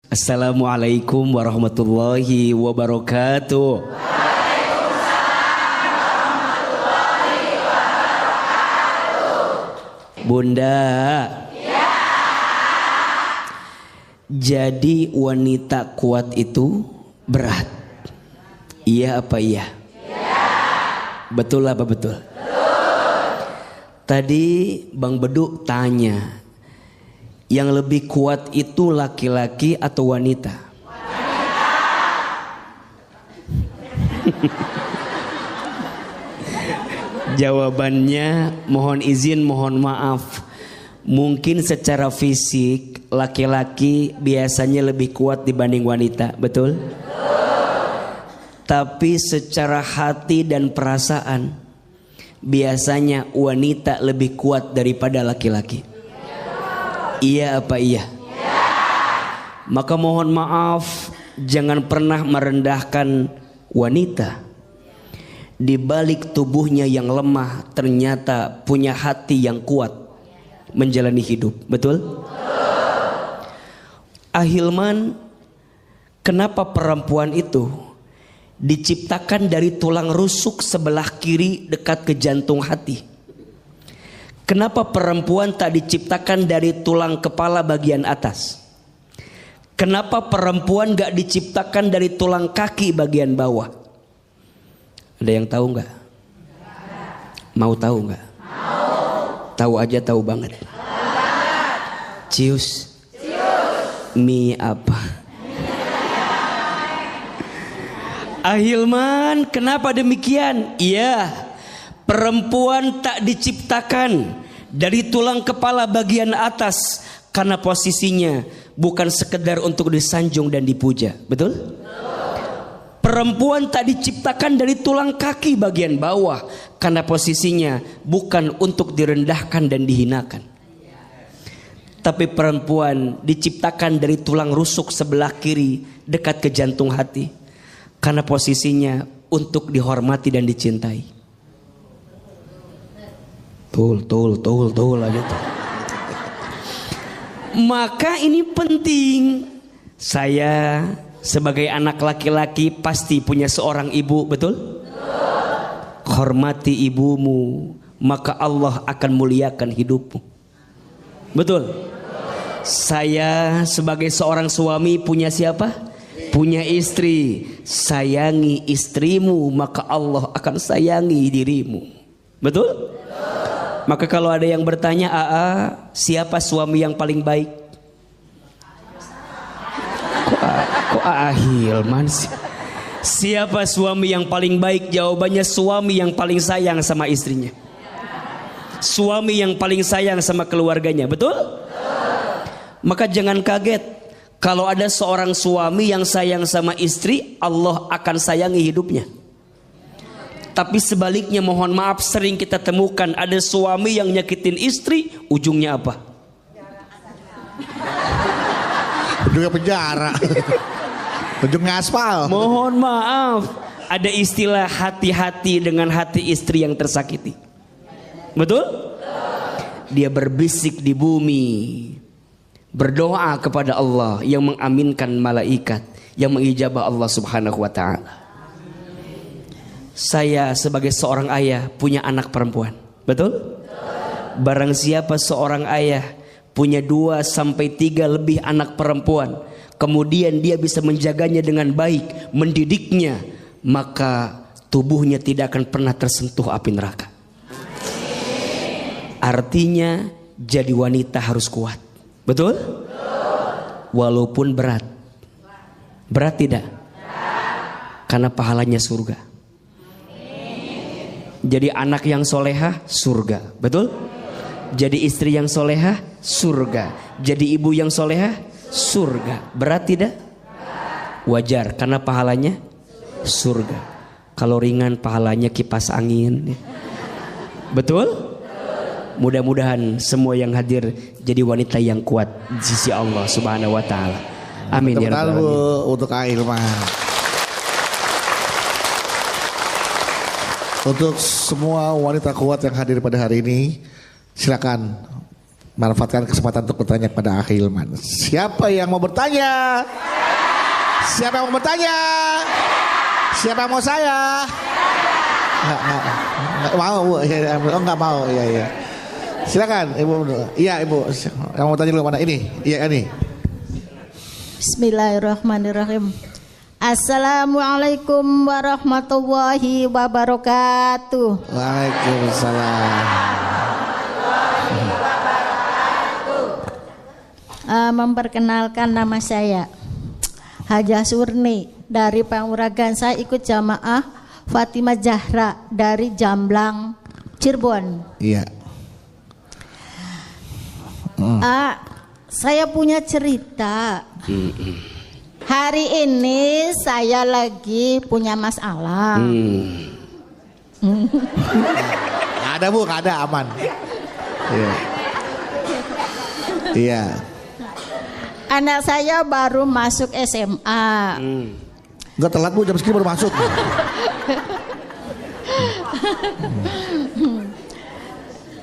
Assalamualaikum warahmatullahi wabarakatuh. Bunda. Ya. Jadi wanita kuat itu berat. Iya apa iya? Ya. Betul apa betul? Betul. Tadi Bang Bedu tanya, yang lebih kuat itu laki-laki atau wanita? Wanita. Jawabannya mohon izin, mohon maaf. Mungkin secara fisik laki-laki biasanya lebih kuat dibanding wanita, betul? Tapi secara hati dan perasaan biasanya wanita lebih kuat daripada laki-laki. Iya apa iya? Ya. Maka mohon maaf, jangan pernah merendahkan wanita. Di balik tubuhnya yang lemah ternyata punya hati yang kuat menjalani hidup. Betul? Ahilman, kenapa perempuan itu diciptakan dari tulang rusuk sebelah kiri dekat ke jantung hati? Kenapa perempuan tak diciptakan dari tulang kepala bagian atas? Kenapa perempuan gak diciptakan dari tulang kaki bagian bawah? Ada yang tahu nggak? Mau tahu nggak? Tahu aja tahu banget. Cius. Mie apa? Ahilman, kenapa demikian? Iya, perempuan tak diciptakan dari tulang kepala bagian atas karena posisinya bukan sekedar untuk disanjung dan dipuja. Betul? Perempuan tak diciptakan dari tulang kaki bagian bawah karena posisinya bukan untuk direndahkan dan dihinakan. Tapi perempuan diciptakan dari tulang rusuk sebelah kiri dekat ke jantung hati karena posisinya untuk dihormati dan dicintai. Tul aja tuh. Maka ini penting. Saya sebagai anak laki-laki pasti punya seorang ibu, betul? Hormati ibumu, maka Allah akan muliakan hidupmu. Betul? Saya sebagai seorang suami punya siapa? Punya istri. Sayangi istrimu, maka Allah akan sayangi dirimu. Betul? Maka kalau ada yang bertanya, siapa suami yang paling baik? Kok Ahilman sih? Siapa suami yang paling baik? Jawabannya suami yang paling sayang sama istrinya. Suami yang paling sayang sama keluarganya. Betul? Maka jangan kaget kalau ada seorang suami yang sayang sama istri, Allah akan sayangi hidupnya. Tapi sebaliknya, mohon maaf, sering kita temukan ada suami yang nyakitin istri, ujungnya apa? Ujungnya penjara. Ujungnya aspal. Mohon maaf, ada istilah hati-hati dengan hati istri yang tersakiti. Betul? Dia berbisik di bumi, berdoa kepada Allah yang mengaminkan malaikat, yang mengijabah Allah Subhanahu wa ta'ala. Saya sebagai seorang ayah punya anak perempuan. Betul? Barang siapa seorang ayah punya 2 sampai 3 lebih anak perempuan, kemudian dia bisa menjaganya dengan baik, mendidiknya, maka tubuhnya tidak akan pernah tersentuh api neraka. Artinya jadi wanita harus kuat. Betul? Walaupun berat. Berat tidak? Karena pahalanya surga. Jadi anak yang solehah, surga. Betul? Jadi istri yang solehah, surga. Jadi ibu yang solehah, surga. Berat tidak? Wajar, karena pahalanya surga. Kalau ringan pahalanya kipas angin. Betul? Mudah-mudahan semua yang hadir jadi wanita yang kuat di sisi Allah Subhanahu wa ta'ala. Amin ya rabbal alamin. Untuk Ahilman. Untuk semua wanita kuat yang hadir pada hari ini, silakan manfaatkan kesempatan untuk bertanya kepada Akhi Hilman. Siapa yang mau bertanya? Siapa yang mau bertanya? Siapa yang mau saya? Nggak mau Bu. Oh nggak mau. Iya. Silakan Ibu. Iya Ibu. Yang mau tanya dulu mana ini? Iya ini. Bismillahirrahmanirrahim. Assalamualaikum warahmatullahi wabarakatuh. Waalaikumsalam. Memperkenalkan nama saya Hajah Surni dari Panguragan. Saya ikut jamaah Fatimah Zahra dari Jamblang, Cirebon. Iya. Saya punya cerita. Hari ini saya lagi punya masalah. Nggak ada Bu, nggak ada, aman. Iya. Anak saya baru masuk SMA. Enggak telat Bu, jam segini baru masuk.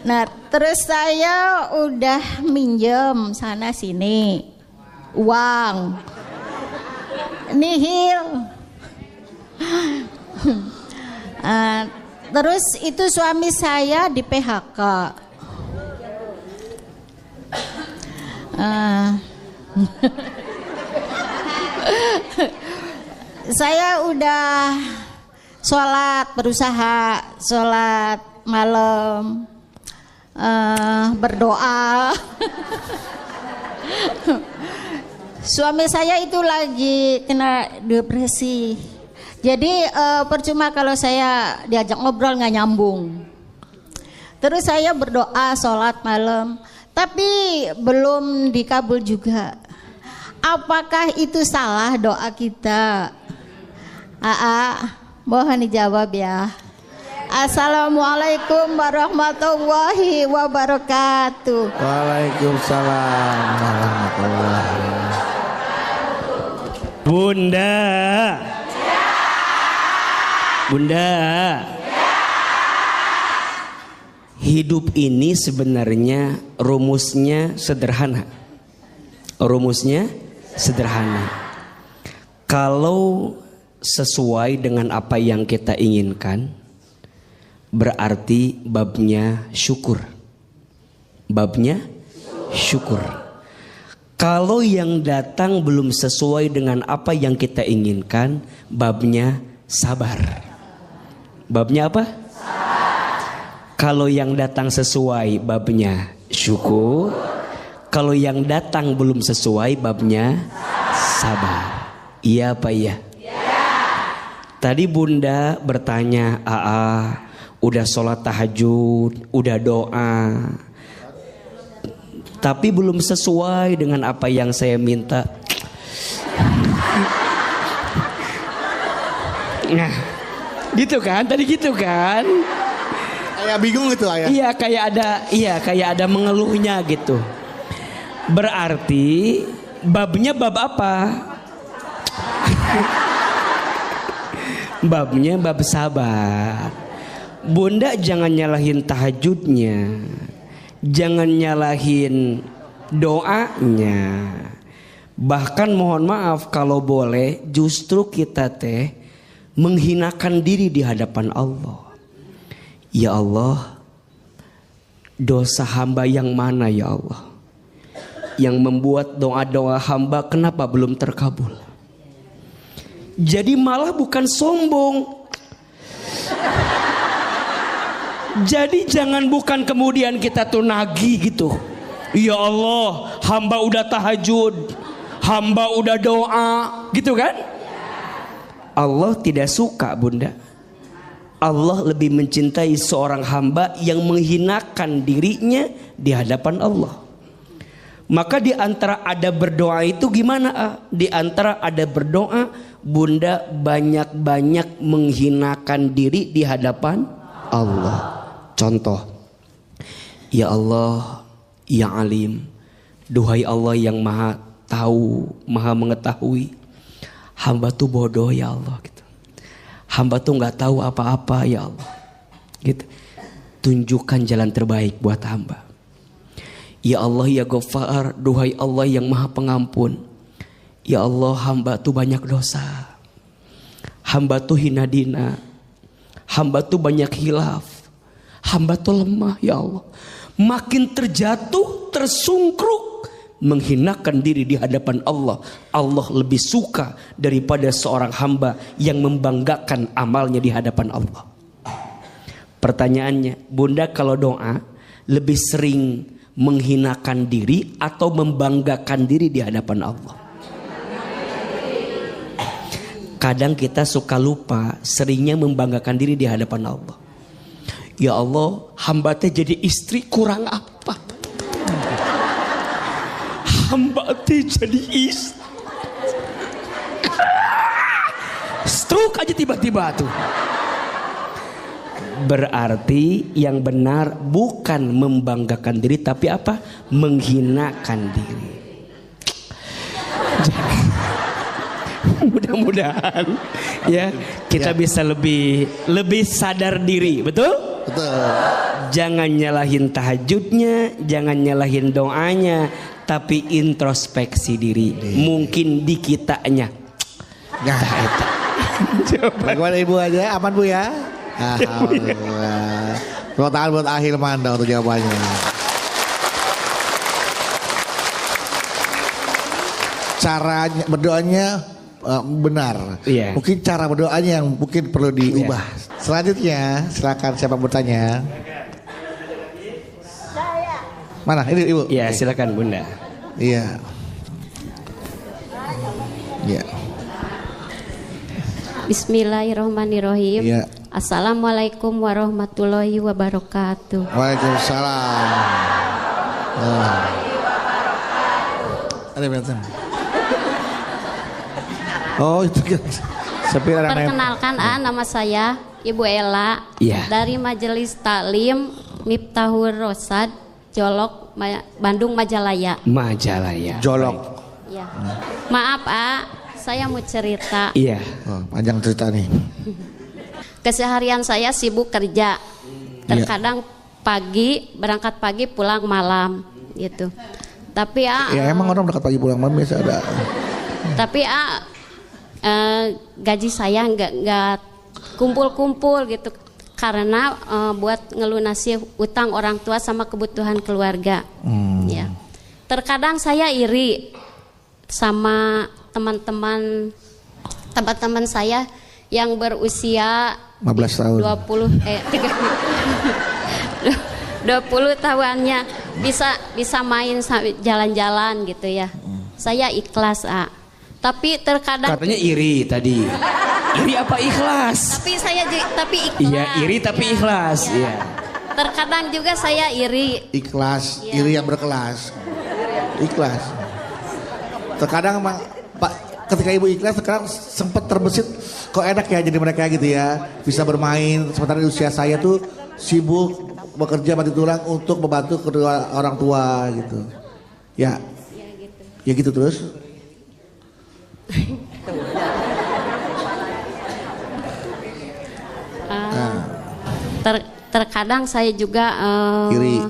Nah, terus saya udah minjem sana sini uang nihil. Terus itu suami saya di PHK. Saya udah berusaha sholat malam, berdoa. Suami saya itu lagi kena depresi. Jadi percuma kalau saya diajak ngobrol nggak nyambung. Terus saya berdoa sholat malam, tapi belum dikabul juga. Apakah itu salah doa kita? Mohon dijawab ya. Assalamualaikum warahmatullahi wabarakatuh. Waalaikumsalam warahmatullahi wabarakatuh. Bunda, hidup ini sebenarnya rumusnya sederhana. Kalau sesuai dengan apa yang kita inginkan, berarti babnya syukur. Kalau yang datang belum sesuai dengan apa yang kita inginkan, babnya sabar. Babnya apa? Kalau yang datang sesuai, babnya syukur. Kalau yang datang belum sesuai, babnya sabar. Iya apa iya? Tadi Bunda bertanya, udah sholat tahajud, udah doa, tapi belum sesuai dengan apa yang saya minta. Nah, gitu kan? Tadi gitu kan? Kayak bingung gitu Ayah. Iya, kayak ada mengeluhnya gitu. Berarti babnya bab apa? Babnya bab sabar. Bunda jangan nyalahin tahajudnya, jangan nyalahin doanya. Bahkan mohon maaf kalau boleh, justru kita menghinakan diri di hadapan Allah. Ya Allah, dosa hamba yang mana ya Allah, yang membuat doa-doa hamba kenapa belum terkabul? Jadi malah bukan sombong. Jadi bukan kemudian kita tuh nagih gitu. Ya Allah, hamba udah tahajud, hamba udah doa, gitu kan? Allah tidak suka Bunda. Allah lebih mencintai seorang hamba yang menghinakan dirinya di hadapan Allah. Maka di antara ada berdoa itu gimana? Di antara ada berdoa, Bunda banyak-banyak menghinakan diri di hadapan Allah. Contoh, ya Allah, ya Alim, duhai Allah yang maha tahu, maha mengetahui, hamba tuh bodoh ya Allah gitu. Hamba tuh nggak tahu apa-apa ya Allah gitu. Tunjukkan jalan terbaik buat hamba. Ya Allah ya Ghaffar, duhai Allah yang maha pengampun. Ya Allah, hamba tuh banyak dosa. Hamba tuh hina dina. Hamba tuh banyak hilaf. Hamba tuh lemah ya Allah. Makin terjatuh, tersungkruk, menghinakan diri di hadapan Allah. Allah lebih suka daripada seorang hamba yang membanggakan amalnya di hadapan Allah. Pertanyaannya, Bunda kalau doa lebih sering menghinakan diri atau membanggakan diri di hadapan Allah? Kadang kita suka lupa, seringnya membanggakan diri di hadapan Allah. Ya Allah, hamba teh jadi istri kurang apa? Hamba teh jadi istri. Stroke aja tiba-tiba tuh. Berarti yang benar bukan membanggakan diri, tapi apa? Menghinakan diri. Mudah-mudahan ya kita bisa lebih sadar diri, betul? Betul. Jangan nyalahin tahajudnya, jangan nyalahin doanya, tapi introspeksi diri. Mungkin di kitanya. Nah, bagaimana Ibu aja? Aman Bu ya? Alhamdulillah. Tepuk tangan buat Ahilman dong untuk jawabannya. Caranya berdoanya benar. Iya. Mungkin cara berdoanya yang mungkin perlu diubah. Iya. Selanjutnya silakan siapa bertanya. Mana ini Ibu? Ya silakan Bunda. Iya. Iya. Bismillahirrahmanirrahim. Iya. Assalamualaikum warahmatullahi wabarakatuh. Waalaikumsalam. Ada betul. Oh itu kan. Perkenalkan nama saya Ibu Ella Iya. dari Majelis Taklim Miftahul Rosad Jolok Bandung Majalaya. Majalaya. Jolok. Ya. Maaf saya mau cerita. Iya. Oh, panjang cerita nih. Keseharian saya sibuk kerja. Terkadang pagi berangkat pagi pulang malam gitu. Tapi ya emang orang berangkat pagi pulang malam biasa ada. Tapi gaji saya nggak kumpul-kumpul gitu karena buat ngelunasi utang orang tua sama kebutuhan keluarga. Ya. Terkadang saya iri sama teman-teman saya yang berusia 15 tahun. 20 tahuannya bisa main jalan-jalan gitu ya. Saya ikhlas tapi terkadang Katanya iri tadi. Iri apa ikhlas? tapi ikhlas. Iya, iri tapi ikhlas. Iya. Terkadang juga saya iri. Ikhlas, Iya. iri yang berkelas. Ikhlas. Terkadang emang Pak, ketika Ibu ikhlas sekarang sempat terbesit kok enak ya jadi mereka gitu ya. Bisa bermain sementara di usia saya tuh sibuk bekerja mati tulang untuk membantu kedua orang tua gitu. Ya. Ya gitu terus. Terkadang saya juga Iri.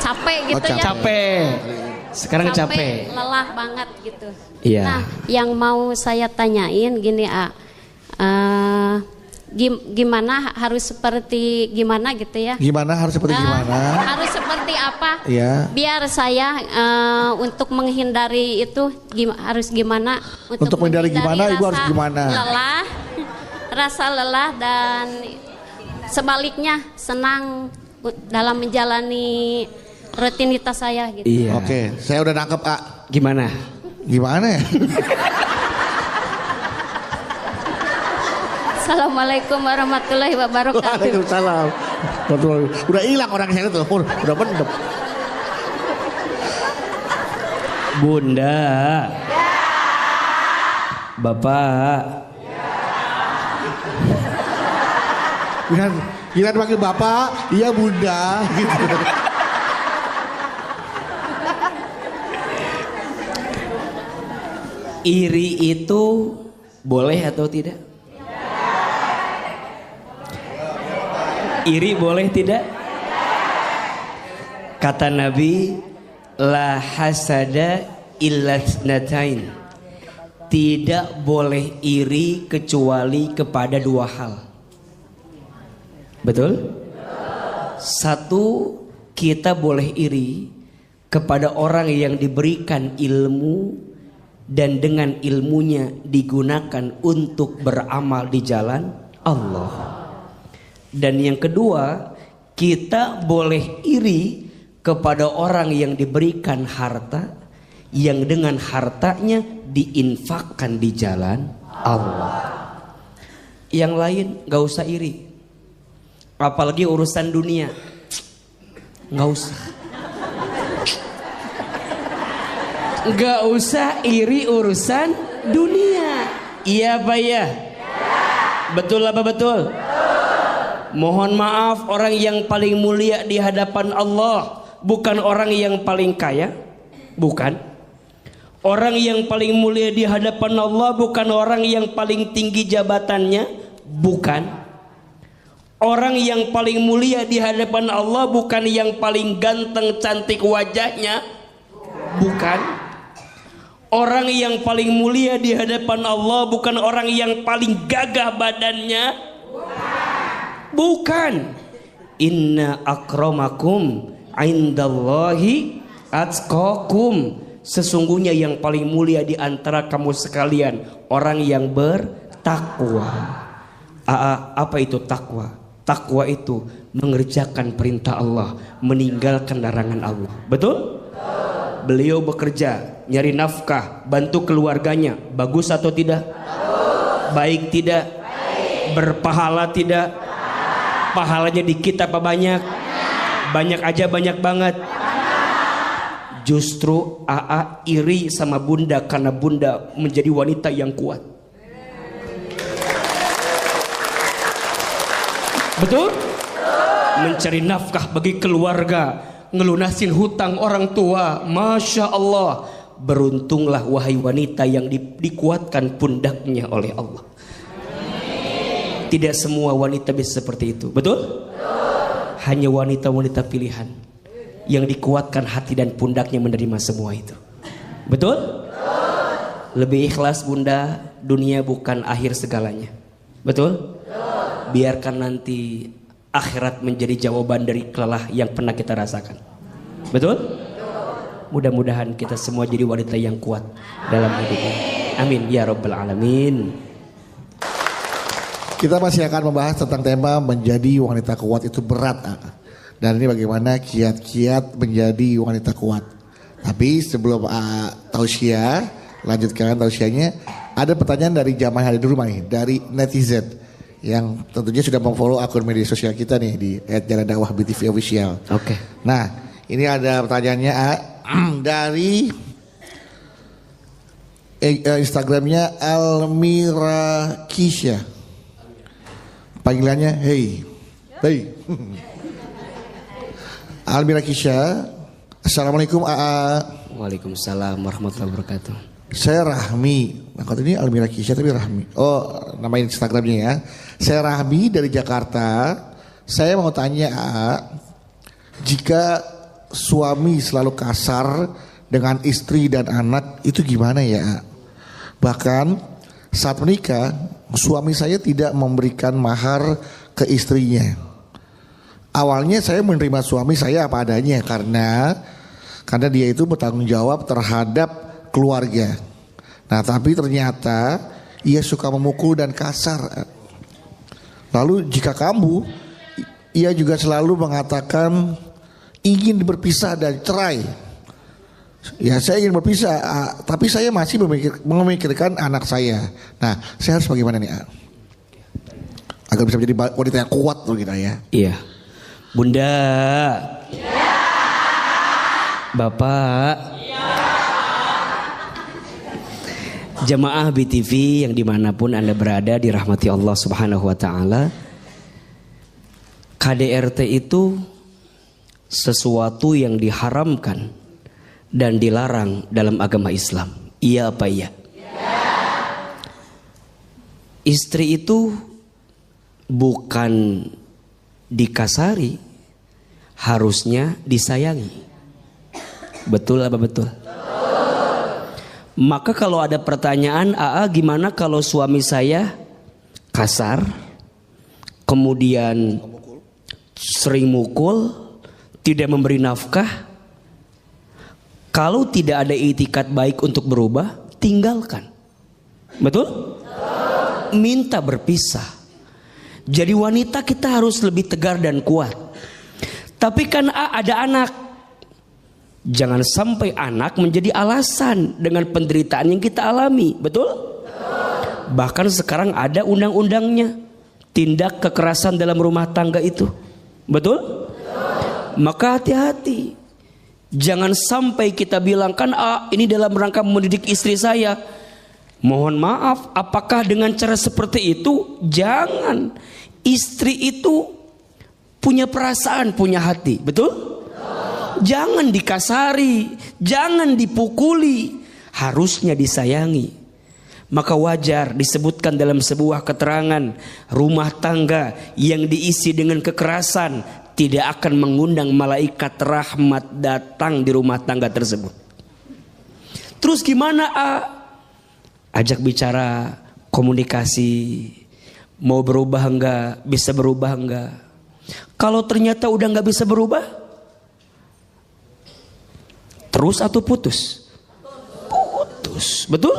capek gitu ya. Capek. Sekarang capek. Lelah banget gitu. Iya. Nah, yang mau saya tanyain gini gimana harus seperti gimana gitu ya? Gimana harus seperti gimana? Harus seperti apa? Iya. Biar saya untuk menghindari itu harus gimana? Untuk menghindari gimana, Ibu harus gimana? Rasa lelah dan sebaliknya senang dalam menjalani rutinitas saya gitu. Iya. Oke, saya udah nangkep Gimana? Gimana ya? Assalamualaikum warahmatullahi wabarakatuh. Waalaikumsalam. Udah hilang orang saya tuh, udah mendem. Bunda. Bapak. Gila panggil bapak, iya bunda gitu. Iri itu boleh atau tidak? Iri boleh tidak? Kata Nabi, la hasada illa tsnatain. Tidak boleh iri kecuali kepada dua hal. Betul? Satu, kita boleh iri kepada orang yang diberikan ilmu dan dengan ilmunya digunakan untuk beramal di jalan Allah. Dan yang kedua, kita boleh iri kepada orang yang diberikan harta yang dengan hartanya diinfakkan di jalan Allah. Yang lain gak usah iri, apalagi urusan dunia, gak usah. Gak usah iri urusan dunia. Iya apa ya? Betul apa betul? Mohon maaf, orang yang paling mulia di hadapan Allah bukan orang yang paling kaya, bukan. Orang yang paling mulia di hadapan Allah bukan orang yang paling tinggi jabatannya, bukan. Orang yang paling mulia di hadapan Allah bukan yang paling ganteng cantik wajahnya, bukan. Orang yang paling mulia di hadapan Allah bukan orang yang paling gagah badannya, bukan. Inna akramakum indallahi atqakum. Sesungguhnya yang paling mulia di antara kamu sekalian orang yang bertakwa. Apa itu takwa? Takwa itu mengerjakan perintah Allah, meninggalkan larangan Allah. Betul? Beliau bekerja, nyari nafkah, bantu keluarganya. Bagus atau tidak? Baik tidak? Berpahala tidak? Pahalanya dikit apa banyak? Banyak aja, banyak banget. Justru AA iri sama bunda karena bunda menjadi wanita yang kuat. Betul? Mencari nafkah bagi keluarga, ngelunasin hutang orang tua. Masya Allah. Beruntunglah wahai wanita yang dikuatkan pundaknya oleh Allah. Tidak semua wanita bisa seperti itu. Betul? Hanya wanita-wanita pilihan yang dikuatkan hati dan pundaknya menerima semua itu. Betul? Lebih ikhlas bunda, dunia bukan akhir segalanya. Betul? Biarkan nanti akhirat menjadi jawaban dari kelelah yang pernah kita rasakan. Betul? Mudah-mudahan kita semua jadi wanita yang kuat dalam hidup ini. Amin ya rabbal alamin. Kita masih akan membahas tentang tema menjadi wanita kuat itu berat. Dan ini bagaimana kiat-kiat menjadi wanita kuat. Tapi sebelum tausiah, lanjutkan tausiahnya, ada pertanyaan dari jamaah yang ada di rumah nih, dari netizen yang tentunya sudah memfollow akun media sosial kita nih di @jalandakwah_btv official. Oke. Nah, ini ada pertanyaannya dari Instagramnya Almira Kisha. Panggilannya hey. Almira Kisha, Assalamualaikum AA. Waalaikumsalam warahmatullahi wabarakatuh. Saya Rahmi. Nah, kalau ini Almira Kisha tapi Rahmi. Oh, nama Instagramnya ya. Saya Rahmi dari Jakarta. Saya mau tanya AA, jika suami selalu kasar dengan istri dan anak itu gimana ya AA? Bahkan saat menikah suami saya tidak memberikan mahar ke istrinya. Awalnya saya menerima suami saya apa adanya karena dia itu bertanggung jawab terhadap keluarga. Nah, tapi ternyata ia suka memukul dan kasar. Lalu jika kamu, ia juga selalu mengatakan ingin berpisah dan cerai. Ya, saya ingin berpisah, tapi saya masih memikirkan anak saya. Nah, saya harus bagaimana nih? Agar bisa menjadi wanita yang kuat tuh kita ya. Iya. Bunda. Ya. Bapak. Ya. Jamaah BTV yang dimanapun Anda berada dirahmati Allah Subhanahu wa ta'ala. KDRT itu sesuatu yang diharamkan dan dilarang dalam agama Islam. Iya apa iya? Ya. Istri itu bukan dikasari, harusnya disayangi. Betul apa betul? Maka kalau ada pertanyaan, gimana kalau suami saya kasar, kemudian sering mukul, tidak memberi nafkah? Kalau tidak ada itikat baik untuk berubah, tinggalkan. Betul? Minta berpisah. Jadi wanita kita harus lebih tegar dan kuat. Tapi kan ada anak. Jangan sampai anak menjadi alasan dengan penderitaan yang kita alami. Betul? Bahkan sekarang ada undang-undangnya. Tindak kekerasan dalam rumah tangga itu. Betul? Maka hati-hati. Jangan sampai kita bilang kan ini dalam rangka mendidik istri saya. Mohon maaf, apakah dengan cara seperti itu? Jangan. Istri itu punya perasaan, punya hati. Betul? Jangan dikasari, jangan dipukuli, harusnya disayangi. Maka wajar disebutkan dalam sebuah keterangan, rumah tangga yang diisi dengan kekerasan tidak akan mengundang malaikat rahmat datang di rumah tangga tersebut. Terus gimana? Ajak bicara, komunikasi, mau berubah enggak, bisa berubah enggak. Kalau ternyata udah enggak bisa berubah, terus atau putus? Putus, betul?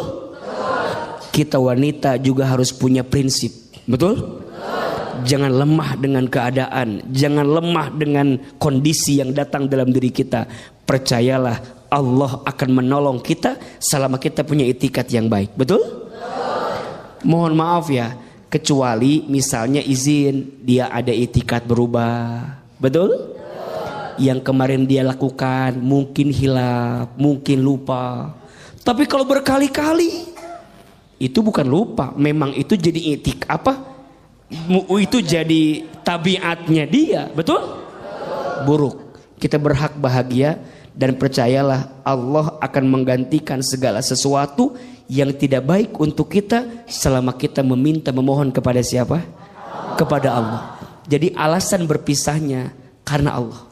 Kita wanita juga harus punya prinsip, betul? Jangan lemah dengan keadaan, jangan lemah dengan kondisi yang datang dalam diri kita. Percayalah, Allah akan menolong kita selama kita punya itikat yang baik, betul? Mohon maaf ya, kecuali misalnya izin dia ada itikat berubah, betul? Yang kemarin dia lakukan mungkin hilaf, mungkin lupa. Tapi kalau berkali-kali, itu bukan lupa, memang itu jadi itu jadi tabiatnya dia, betul? Buruk. Kita berhak bahagia dan percayalah Allah akan menggantikan segala sesuatu yang tidak baik untuk kita selama kita meminta memohon kepada siapa? Kepada Allah. Jadi alasan berpisahnya karena Allah.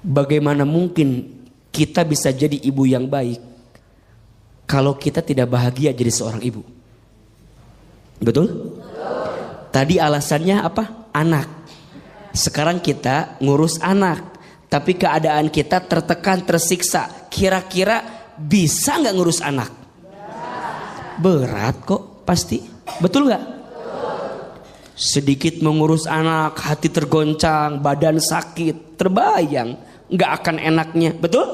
Bagaimana mungkin kita bisa jadi ibu yang baik kalau kita tidak bahagia jadi seorang ibu? Betul? Tadi alasannya apa? Anak. Sekarang kita ngurus anak, tapi keadaan kita tertekan, tersiksa. Kira-kira bisa nggak ngurus anak? Berat kok, pasti. Betul nggak? Sedikit mengurus anak, hati tergoncang, badan sakit, terbayang nggak akan enaknya, betul?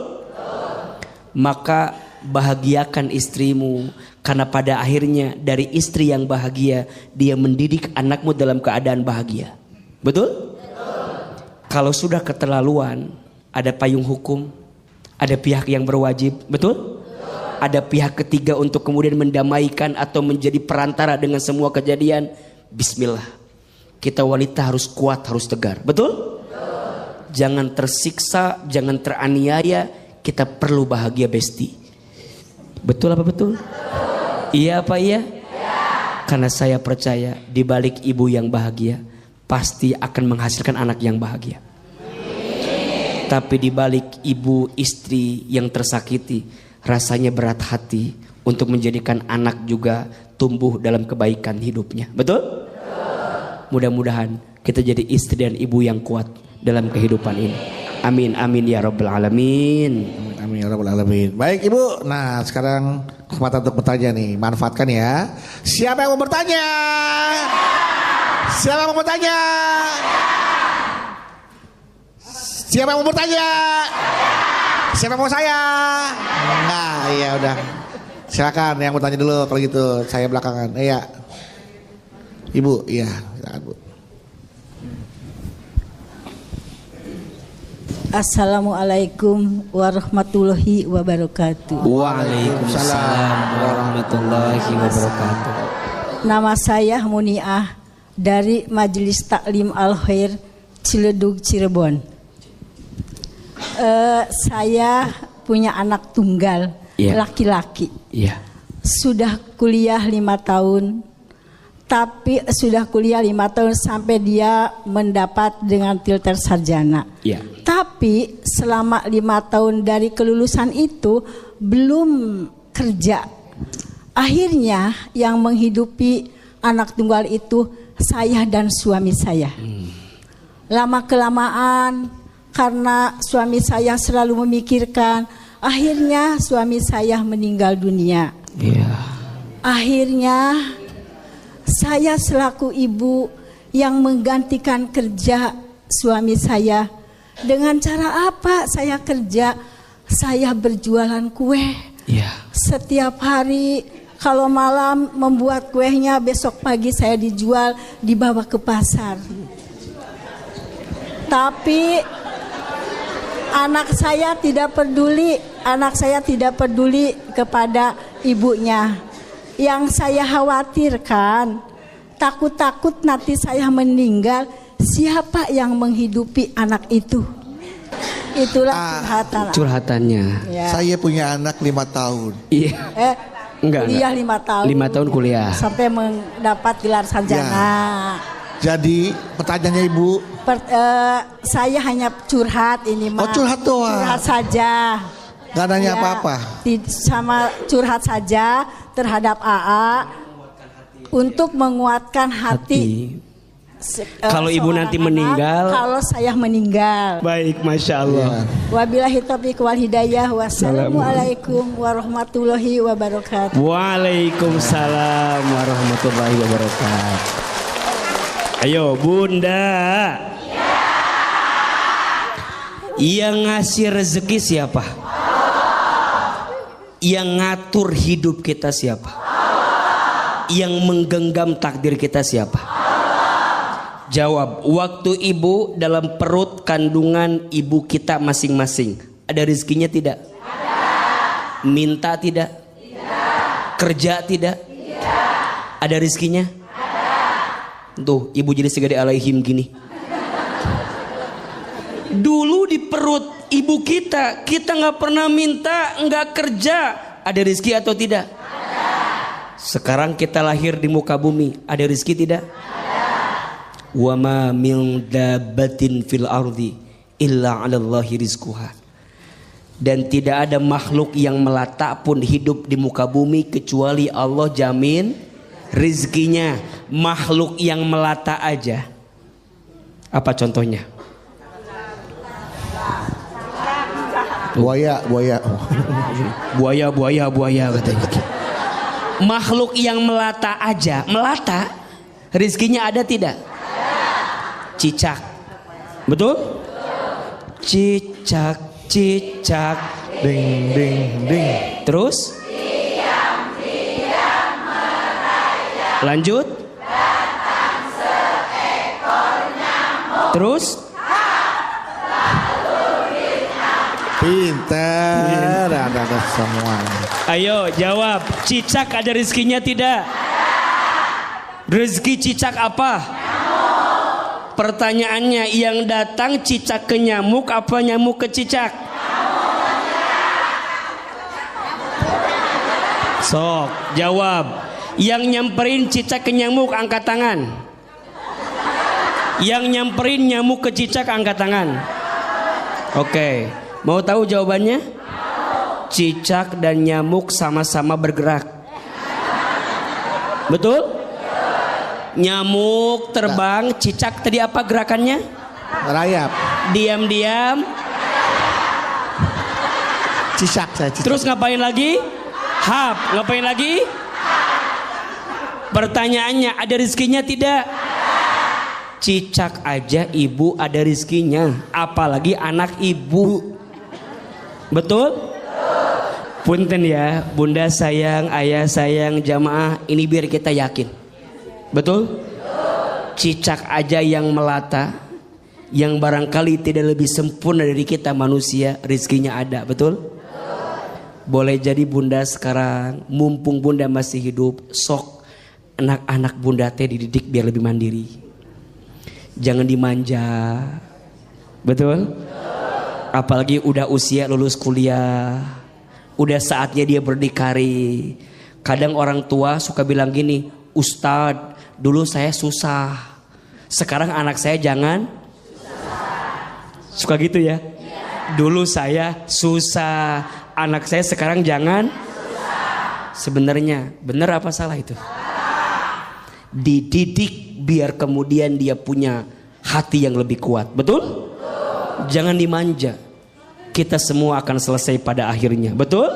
Maka bahagiakan istrimu, karena pada akhirnya dari istri yang bahagia dia mendidik anakmu dalam keadaan bahagia, betul? Kalau sudah keterlaluan, ada payung hukum, ada pihak yang berwajib, betul? Ada pihak ketiga untuk kemudian mendamaikan atau menjadi perantara dengan semua kejadian. Bismillah, kita wanita harus kuat, harus tegar, betul? Jangan tersiksa, jangan teraniaya. Kita perlu bahagia, besti. Betul apa betul? Iya apa iya? Karena saya percaya di balik ibu yang bahagia pasti akan menghasilkan anak yang bahagia. Tapi di balik ibu istri yang tersakiti, rasanya berat hati untuk menjadikan anak juga tumbuh dalam kebaikan hidupnya. Betul? Mudah-mudahan kita jadi istri dan ibu yang kuat dalam kehidupan ini. Amin amin ya rabbal alamin. Amin ya rabbal alamin. Baik Ibu, nah sekarang kesempatan untuk bertanya nih, manfaatkan ya. Siapa yang mau bertanya? Siapa yang mau bertanya? Siapa yang mau bertanya? Siapa yang mau saya? Nah, iya udah. Silakan yang bertanya dulu kalau gitu. Saya belakangan. Iya. Ibu, iya, silakan Bu. Assalamualaikum warahmatullahi wabarakatuh. Waalaikumsalam warahmatullahi wabarakatuh. Nama saya Muniah dari Majelis Taklim Al-Khair Ciledug Cirebon. Saya punya anak tunggal, laki-laki. Iya. Sudah kuliah 5 tahun. tapi sudah kuliah 5 tahun sampai dia mendapat dengan tilter sarjana. Ya. Tapi selama 5 tahun dari kelulusan itu belum kerja. Akhirnya yang menghidupi anak tunggal itu saya dan suami saya. Lama kelamaan karena suami saya selalu memikirkan, akhirnya suami saya meninggal dunia. Iya. Akhirnya saya selaku ibu yang menggantikan kerja suami saya. Dengan cara apa saya kerja? Saya berjualan kue. Iya. Setiap hari kalau malam membuat kuenya, besok pagi saya dijual, dibawa ke pasar. Tapi anak saya tidak peduli kepada ibunya. Yang saya khawatirkan, takut-takut nanti saya meninggal, siapa yang menghidupi anak itu? Itulah Curhatannya. Ya. Saya punya anak 5 tahun. Iya. Enggak. Kuliah 5 tahun. 5 tahun kuliah. Sampai mendapat gelar sarjana. Jadi pertanyaannya Ibu, Saya hanya curhat ini, Mas. Oh, curhat doang. Curhat saja. nggak nanya Ya, apa-apa. Sama curhat saja terhadap AA untuk menguatkan hati. Kalau ibu seorang nanti anak, meninggal. kalau saya meninggal. Baik, Masya Allah. Wabillahi taufiq wal hidayah. Wassalamualaikum warahmatullahi wabarakatuh. Waalaikumsalam warahmatullahi wabarakatuh. Ayo Bunda. Yang ngasih rezeki siapa? Yang ngatur hidup kita siapa? Yang menggenggam takdir kita siapa? Jawab, waktu ibu dalam perut kandungan ibu kita masing-masing, ada rezekinya tidak? Ada. Minta tidak? Tidak. Kerja tidak? Tidak. Ada rezekinya? Ada. Tuh, ibu jadi segede alaihim gini. Dulu di perut ibu kita nggak pernah minta, nggak kerja, ada rezeki atau tidak? Ada. Sekarang kita lahir di muka bumi, ada rezeki tidak? Wa ma min dabbatin fil ardi illa 'alallahi rizquha. Dan tidak ada makhluk yang melata pun hidup di muka bumi kecuali Allah jamin rizkinya. Makhluk yang melata aja. Apa contohnya? Buaya katanya. Makhluk yang melata aja, melata rizkinya ada tidak? Cicak, betul? Cicak, cicak, ding ding ding. Terus? Lanjut? Terus? Pintar, ada semua. Ayo jawab, cicak ada rezekinya tidak? Rezeki cicak apa? Pertanyaannya, yang datang cicak ke nyamuk apa nyamuk ke cicak? Sok, jawab. Yang nyamperin cicak ke nyamuk angkat tangan. Yang nyamperin nyamuk ke cicak angkat tangan. Oke, mau tahu jawabannya? Cicak dan nyamuk sama-sama bergerak. Betul? Nyamuk terbang, cicak tadi apa gerakannya? Rayap. Diam-diam. Cicak saya. Cicak. Terus ngapain lagi? Hap. Ngapain lagi? Pertanyaannya, ada rezekinya tidak? Cicak aja ibu ada rezekinya, apalagi anak ibu. Betul? Punten ya, bunda sayang, ayah sayang, jamaah, ini biar kita yakin. Betul? Cicak aja yang melata, yang barangkali tidak lebih sempurna dari kita manusia, rezekinya ada, betul? Boleh jadi bunda sekarang, mumpung bunda masih hidup, sok anak-anak bunda teh dididik biar lebih mandiri. Jangan dimanja, betul? Apalagi udah usia lulus kuliah, udah saatnya dia berdikari. Kadang orang tua suka bilang gini, Ustadz, dulu saya susah, sekarang anak saya jangan suka gitu ya. Dulu saya susah, anak saya sekarang jangan susah. Sebenarnya benar apa salah itu? Dididik biar kemudian dia punya hati yang lebih kuat. Betul? Jangan dimanja. Kita semua akan selesai pada akhirnya. Betul?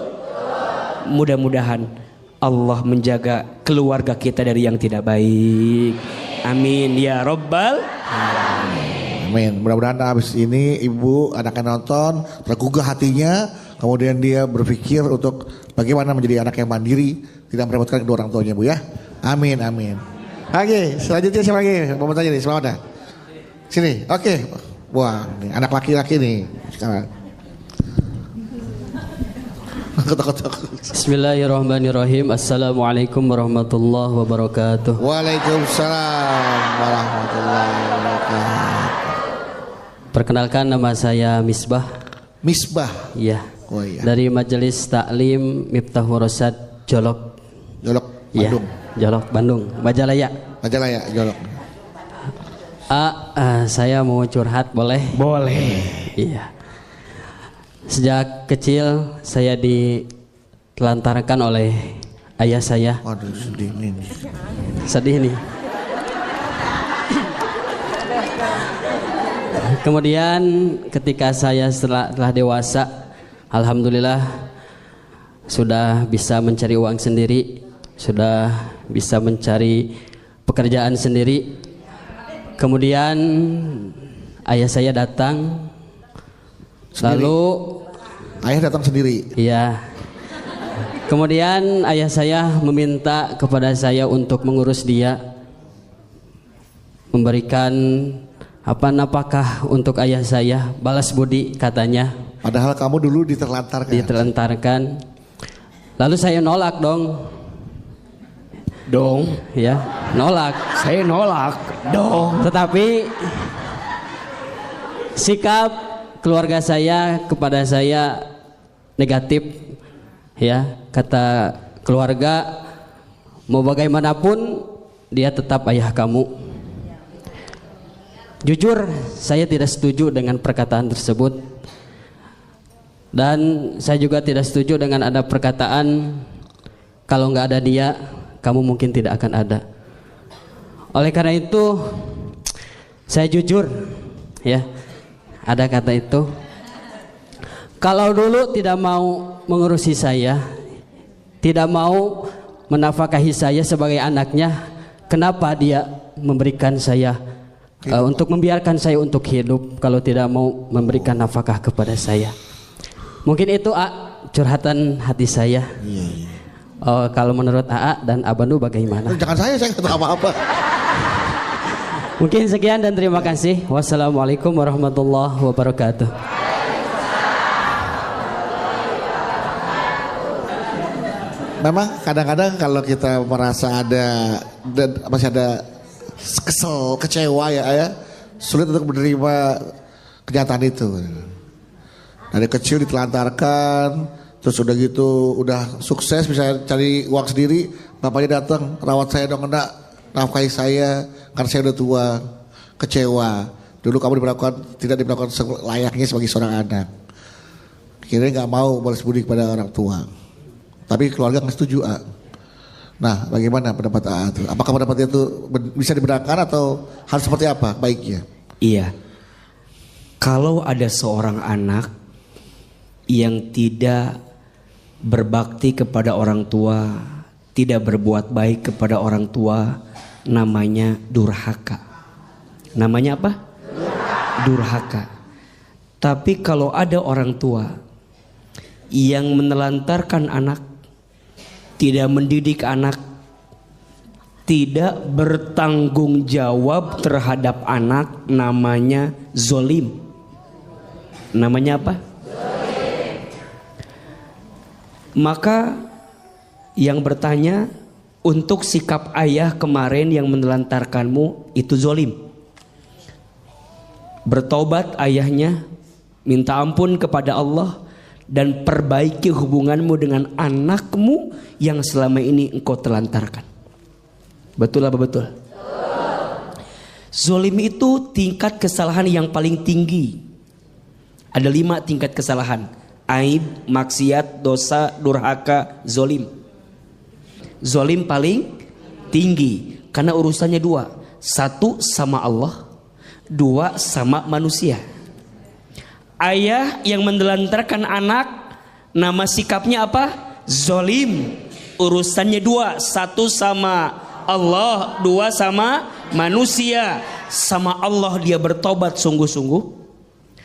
Mudah-mudahan Allah menjaga keluarga kita dari yang tidak baik. Amin ya Rabbal. Amin. Mudah-mudahan habis ini ibu anaknya nonton tergugah hatinya, kemudian dia berpikir untuk bagaimana menjadi anak yang mandiri, tidak merepotkan kedua orang tuanya, Bu ya. Amin, amin. Oke, selanjutnya siapa lagi? Mau tanya nih, semangat. Sini, oke. Wah, nih, anak laki-laki nih sekarang. Bismillahirrahmanirrahim. Assalamualaikum warahmatullahi wabarakatuh. Waalaikumsalam warahmatullahi wabarakatuh. Perkenalkan, nama saya Misbah. Misbah. Iya. Oh iya. Dari Majelis Taklim Miftahul Rosyad Jolok. Jolok, Iya. Bandung. Jolok, Bandung. Majalaya. Majalaya, Jolok. Saya mau curhat, boleh? Boleh. Iya. Sejak kecil saya ditelantarkan oleh ayah saya. Waduh, sedih nih. Sedih nih. Kemudian ketika saya telah dewasa, alhamdulillah sudah bisa mencari uang sendiri, sudah bisa mencari pekerjaan sendiri. Kemudian ayah saya datang, lalu ayah datang sendiri. iya. Kemudian ayah saya meminta kepada saya untuk mengurus dia, memberikan nafkah untuk ayah saya, balas budi katanya. Padahal kamu dulu diterlantarkan. Lalu saya nolak dong, ya, nolak. Saya nolak dong. Tetapi sikap keluarga saya kepada saya negatif, ya. Kata keluarga, mau bagaimanapun dia tetap ayah kamu. Jujur, saya tidak setuju dengan perkataan tersebut. Dan saya juga tidak setuju dengan ada perkataan, kalau nggak ada dia, kamu mungkin tidak akan ada. Oleh karena itu, saya jujur, ya, ada kata itu. Kalau dulu tidak mau mengurusi saya, tidak mau menafkahi saya sebagai anaknya, kenapa dia memberikan saya untuk membiarkan saya untuk hidup kalau tidak mau memberikan nafkah kepada saya? Mungkin itu curhatan hati saya. Kalau menurut AA dan Abanu bagaimana? Jangan saya nggak tahu apa-apa. Mungkin sekian dan terima kasih. Wassalamualaikum warahmatullahi wabarakatuh. Memang kadang-kadang kalau kita merasa masih ada kesel, kecewa ya, sulit untuk menerima kenyataan itu. Dari kecil ditelantarkan, terus udah gitu, udah sukses bisa cari uang sendiri, bapaknya datang, rawat saya dong, enggak, nafkahi saya, karena saya udah tua, kecewa. Dulu kamu tidak diperlakukan layaknya sebagai seorang anak. Akhirnya nggak mau balas budi kepada orang tua. Tapi keluarga nggak setuju. Nah, bagaimana pendapat AA itu? Apakah pendapatnya itu bisa dibenarkan atau harus seperti apa baiknya? Iya. Kalau ada seorang anak yang tidak berbakti kepada orang tua, tidak berbuat baik kepada orang tua, namanya durhaka. Namanya apa? Durhaka. Tapi kalau ada orang tua yang menelantarkan anak, tidak mendidik anak, tidak bertanggung jawab terhadap anak, namanya zolim. Namanya apa? Zolim. Maka yang bertanya, untuk sikap ayah kemarin yang menelantarkanmu itu zolim. Bertobat ayahnya, minta ampun kepada Allah, dan perbaiki hubunganmu dengan anakmu yang selama ini engkau telantarkan. Betul apa betul? Zolim itu tingkat kesalahan yang paling tinggi. Ada 5 tingkat kesalahan. Aib, maksiat, dosa, durhaka, zolim. Zolim paling tinggi karena urusannya 2. 1 sama Allah, 2 sama manusia. Ayah yang menelantarkan anak, nama sikapnya apa? Zolim. Urusannya 2. 1 sama Allah, 2 sama manusia. Sama Allah dia bertobat sungguh-sungguh,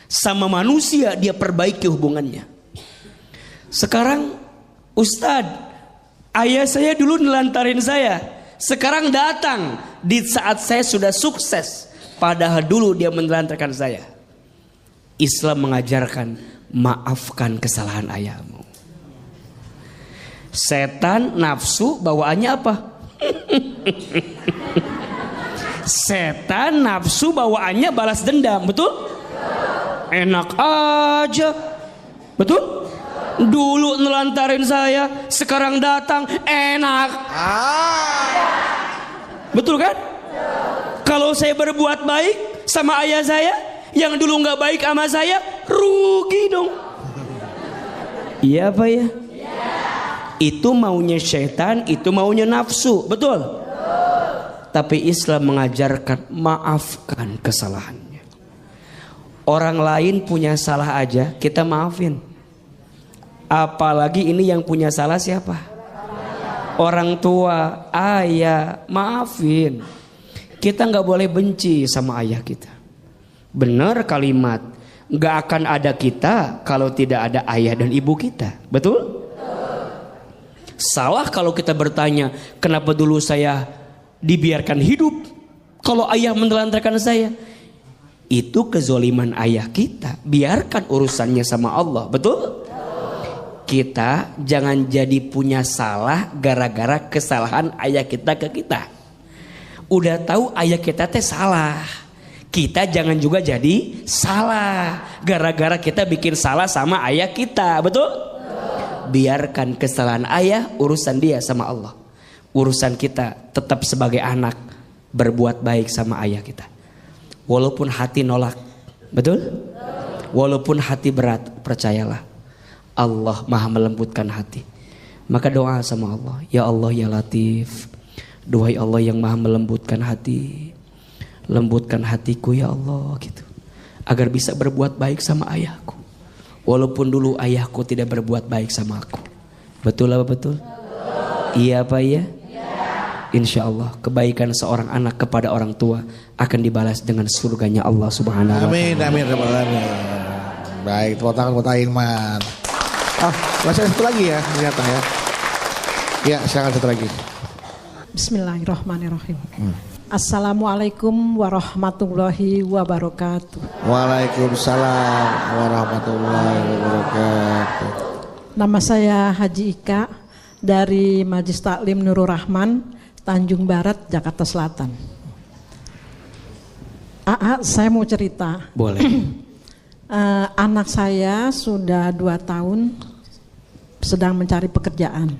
sama manusia dia perbaiki hubungannya. Sekarang Ustadz, ayah saya dulu nelantarin saya, sekarang datang di saat saya sudah sukses, padahal dulu dia menelantarkan saya. Islam mengajarkan maafkan kesalahan ayahmu. Setan nafsu bawaannya apa? Setan nafsu bawaannya balas dendam, betul? Enak aja, betul? Dulu nelantarin saya, sekarang datang enak. Betul kan? Kalau saya berbuat baik sama ayah saya, yang dulu nggak baik sama saya, rugi dong. Iya apa ya? Itu maunya syaitan, itu maunya nafsu, betul? Tapi Islam mengajarkan maafkan kesalahannya. Orang lain punya salah aja kita maafin. Apalagi ini yang punya salah siapa? Orang tua, ayah, maafin. Kita nggak boleh benci sama ayah kita. Benar kalimat, nggak akan ada kita kalau tidak ada ayah dan ibu kita, betul? Salah kalau kita bertanya, kenapa dulu saya dibiarkan hidup kalau ayah menelantarkan saya? Itu kezoliman ayah kita. Biarkan urusannya sama Allah, betul? Kita jangan jadi punya salah gara-gara kesalahan ayah kita ke kita. Udah tahu ayah kita teh salah, kita jangan juga jadi salah gara-gara kita bikin salah sama ayah kita, betul? Biarkan kesalahan ayah, urusan dia sama Allah. Urusan kita tetap sebagai anak berbuat baik sama ayah kita. Walaupun hati nolak, betul? Walaupun hati berat, percayalah Allah maha melembutkan hati. Maka doa sama Allah, ya Allah ya Latif, duhai Allah yang maha melembutkan hati, lembutkan hatiku ya Allah gitu, agar bisa berbuat baik sama ayahku. Walaupun dulu ayahku tidak berbuat baik sama aku. Betul apa betul? Iya apa iya? Insya Allah kebaikan seorang anak kepada orang tua akan dibalas dengan surganya Allah Subhanahu wa Ta'ala. Amin, amin, amin. Baik, tepuk tangan buat Aiman. Masih satu lagi ya ternyata ya. Ya, silakan satu lagi. Bismillahirrahmanirrahim. Assalamualaikum warahmatullahi wabarakatuh. Waalaikumsalam warahmatullahi wabarakatuh. Nama saya Haji Ika dari Majelis Taklim Nurul Rahman, Tanjung Barat, Jakarta Selatan. Saya mau cerita. Boleh. Anak saya sudah 2 tahun sedang mencari pekerjaan.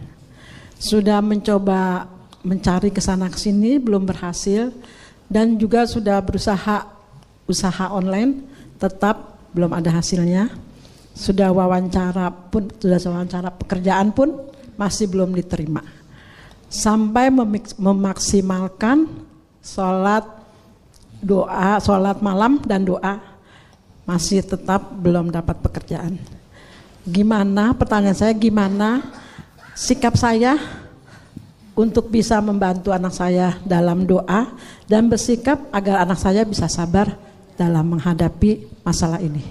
Sudah mencoba mencari kesana kesini belum berhasil, dan juga sudah berusaha usaha online tetap belum ada hasilnya. Sudah wawancara pekerjaan pun masih belum diterima. Sampai memaksimalkan sholat malam dan doa, masih tetap belum dapat pekerjaan. Gimana, pertanyaan saya, gimana sikap saya untuk bisa membantu anak saya dalam doa dan bersikap agar anak saya bisa sabar dalam menghadapi masalah ini.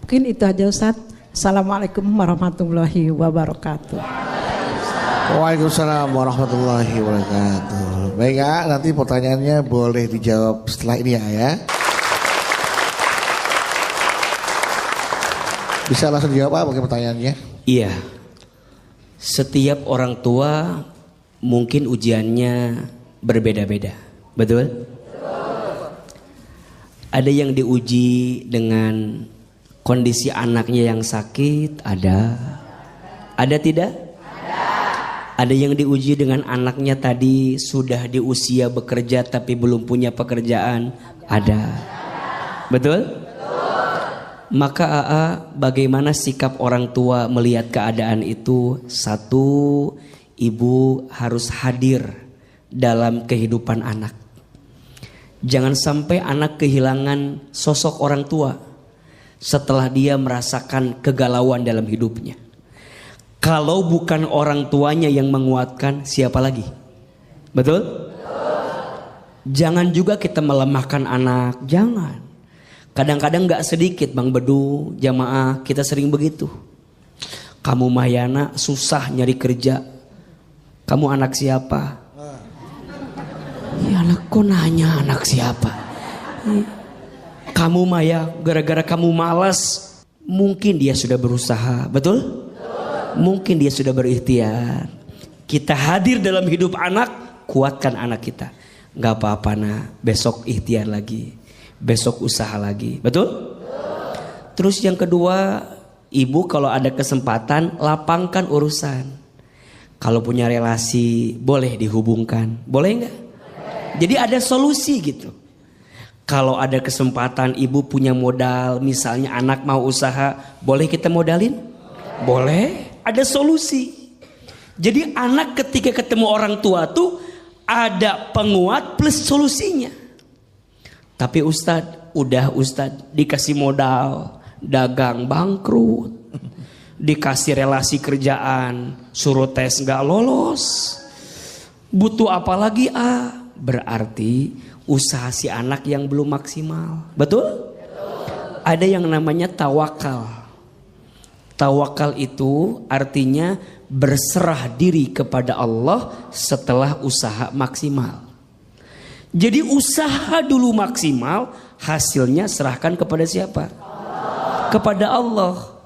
Mungkin itu aja Ustaz. Assalamualaikum warahmatullahi wabarakatuh. Waalaikumsalam warahmatullahi wabarakatuh. Baik ya, nanti pertanyaannya boleh dijawab setelah ini ya. Bisa langsung dijawab apa pertanyaannya? Iya. Setiap orang tua mungkin ujiannya berbeda-beda, betul? Ada yang diuji dengan kondisi anaknya yang sakit, ada tidak? Ada yang diuji dengan anaknya tadi sudah di usia bekerja tapi belum punya pekerjaan, Ada. Betul? Maka bagaimana sikap orang tua melihat keadaan itu? Satu, ibu harus hadir dalam kehidupan anak. Jangan sampai anak kehilangan sosok orang tua setelah dia merasakan kegalauan dalam hidupnya. Kalau bukan orang tuanya yang menguatkan, siapa lagi? Betul? Jangan juga kita melemahkan anak, jangan. Kadang-kadang gak sedikit Bang Bedu, jamaah kita sering begitu. Kamu Mahyana susah nyari kerja. Kamu anak siapa? Ya anakku nanya anak siapa. Kamu Maya, gara-gara kamu malas. Mungkin dia sudah berusaha, betul? Mungkin dia sudah berikhtiar. Kita hadir dalam hidup anak, kuatkan anak kita. Gak apa-apa nah, besok ikhtiar lagi. Besok usaha lagi, betul? Terus yang kedua, ibu kalau ada kesempatan lapangkan urusan. Kalau punya relasi boleh dihubungkan, boleh nggak? Jadi ada solusi gitu. Kalau ada kesempatan ibu punya modal, misalnya anak mau usaha, boleh kita modalin? Boleh, ada solusi. Jadi anak ketika ketemu orang tua tuh ada penguat plus solusinya. Tapi Ustadz dikasih modal, dagang bangkrut, dikasih relasi kerjaan, suruh tes gak lolos. Butuh apa lagi Berarti usaha si anak yang belum maksimal. Betul? Ada yang namanya tawakal. Tawakal itu artinya berserah diri kepada Allah setelah usaha maksimal. Jadi usaha dulu maksimal, hasilnya serahkan kepada siapa? Kepada Allah.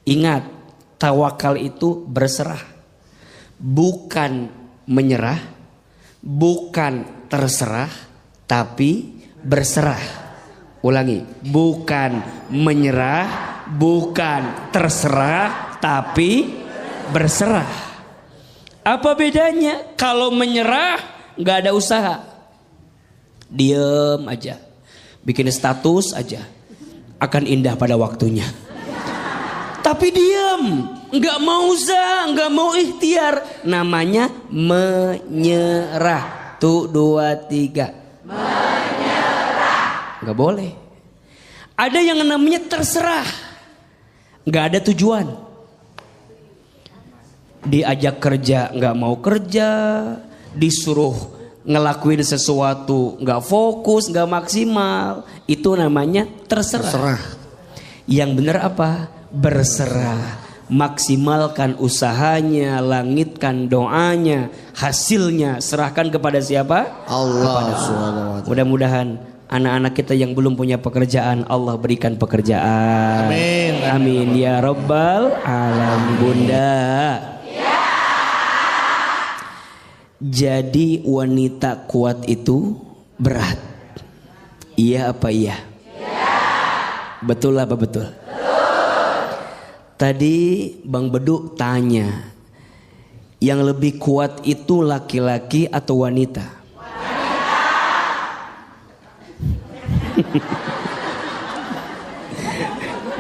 Ingat, tawakal itu berserah. Bukan menyerah, bukan terserah, tapi berserah. Ulangi, bukan menyerah, bukan terserah, tapi berserah. Apa bedanya? Kalau menyerah, gak ada usaha. Diem aja, bikin status aja, akan indah pada waktunya. Tapi diem, nggak mau usaha, nggak mau ikhtiar, namanya menyerah. Tuh 2, 3. Menyerah. Nggak boleh. Ada yang namanya terserah, nggak ada tujuan. Diajak kerja nggak mau kerja, disuruh ngelakuin sesuatu nggak fokus, nggak maksimal, itu namanya terserah. Yang benar apa? Berserah. Maksimalkan usahanya, langitkan doanya, hasilnya serahkan kepada siapa? Allah. Mudah-mudahan anak-anak kita yang belum punya pekerjaan, Allah berikan pekerjaan. Amin. Amin ya Rabbal Alamin. Bunda. Jadi wanita kuat itu berat. Iya apa iya? Iya. Betul apa betul? Betul. Tadi Bang Bedu tanya, yang lebih kuat itu laki-laki atau wanita? Wanita.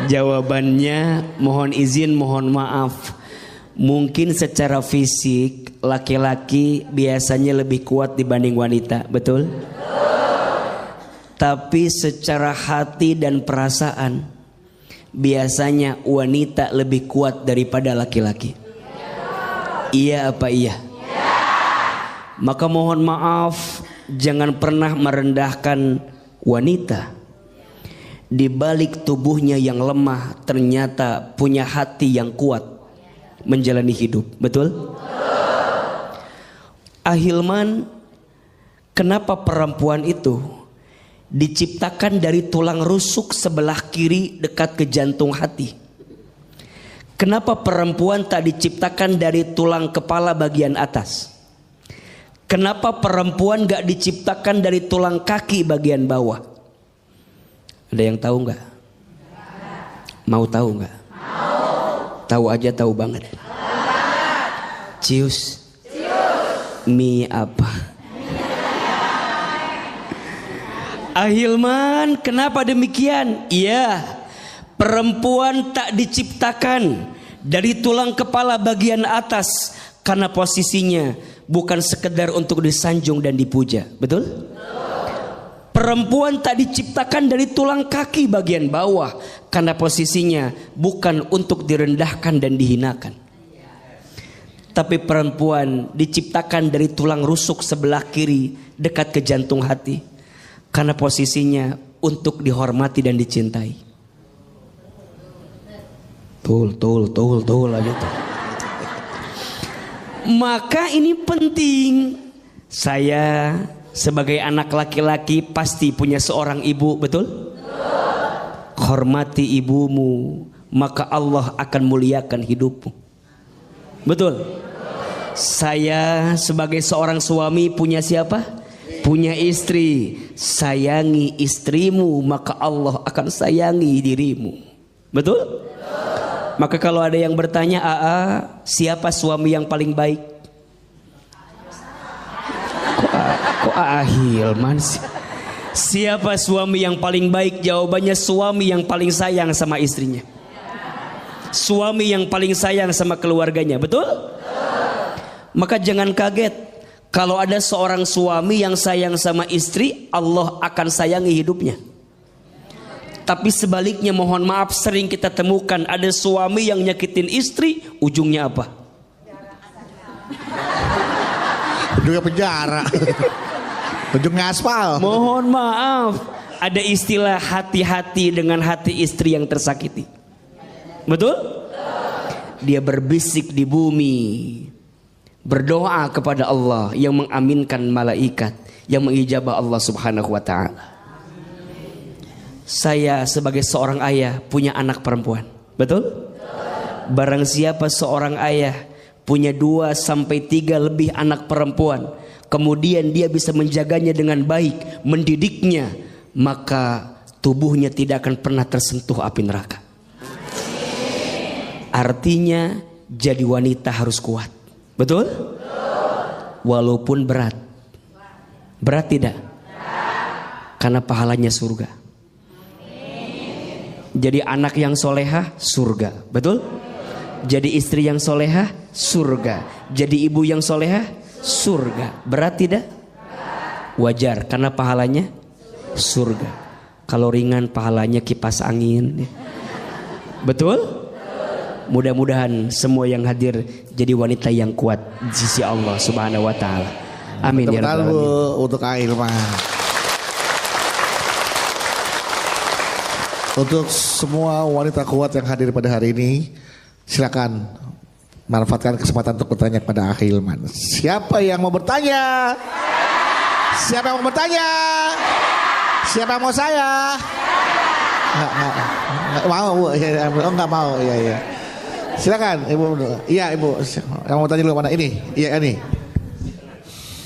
Jawabannya mohon izin, mohon maaf. Mungkin secara fisik laki-laki biasanya lebih kuat dibanding wanita, betul? Tapi secara hati dan perasaan biasanya wanita lebih kuat daripada laki-laki. Iya apa iya? Maka mohon maaf, jangan pernah merendahkan wanita. Di balik tubuhnya yang lemah ternyata punya hati yang kuat menjalani hidup, betul? Ahilman, kenapa perempuan itu diciptakan dari tulang rusuk sebelah kiri dekat ke jantung hati? Kenapa perempuan tak diciptakan dari tulang kepala bagian atas? Kenapa perempuan gak diciptakan dari tulang kaki bagian bawah? Ada yang tahu gak? Mau tahu gak? Tahu aja, tahu banget. Cius. Mie apa? Ahilman, kenapa demikian? Iya, perempuan tak diciptakan dari tulang kepala bagian atas karena posisinya bukan sekedar untuk disanjung dan dipuja. Betul? Perempuan tak diciptakan dari tulang kaki bagian bawah karena posisinya bukan untuk direndahkan dan dihinakan. Tapi perempuan diciptakan dari tulang rusuk sebelah kiri dekat ke jantung hati karena posisinya untuk dihormati dan dicintai. Tul aja tuh. Maka ini penting. Saya sebagai anak laki-laki pasti punya seorang ibu, betul? Hormati ibumu, maka Allah akan muliakan hidupmu. Betul? Saya sebagai seorang suami punya siapa? Punya istri. Sayangi istrimu, maka Allah akan sayangi dirimu. Betul? Maka kalau ada yang bertanya, siapa suami yang paling baik? Kok Hilman sih? Siapa suami yang paling baik? Jawabannya suami yang paling sayang sama istrinya. Suami yang paling sayang sama keluarganya. Betul? Maka jangan kaget kalau ada seorang suami yang sayang sama istri, Allah akan sayangi hidupnya. Tapi sebaliknya, mohon maaf, sering kita temukan ada suami yang nyakitin istri, ujungnya apa? Ujungnya penjara. Ujungnya aspal. Mohon maaf, ada istilah hati-hati dengan hati istri yang tersakiti. Betul? Dia berbisik di bumi, berdoa kepada Allah yang mengaminkan malaikat, yang mengijabah Allah Subhanahu wa ta'ala. Saya sebagai seorang ayah punya anak perempuan. Betul? Barang siapa seorang ayah punya 2 sampai 3 lebih anak perempuan, kemudian dia bisa menjaganya dengan baik, mendidiknya, maka tubuhnya tidak akan pernah tersentuh api neraka. Artinya jadi wanita harus kuat. Betul? Walaupun berat. Berat tidak? Karena pahalanya surga. Jadi anak yang solehah, surga. Betul? Jadi istri yang solehah, surga. Jadi ibu yang solehah, surga. Berat tidak? Wajar, karena pahalanya surga. Kalau ringan pahalanya kipas angin. Betul? Mudah-mudahan semua yang hadir jadi wanita yang kuat di sisi Allah Subhanahu wa ta'ala. Amin ya rabbal alamin. Untuk Ahilman. Untuk semua wanita kuat yang hadir pada hari ini, silakan manfaatkan kesempatan untuk bertanya kepada Ahilman. Siapa yang mau bertanya? Siapa yang mau bertanya? Siapa yang mau saya? Nggak mau, Bu. Oh, nggak mau, iya. Silakan, Ibu. Iya, Ibu. Yang mau tanya dulu mana? Ini, iya ini.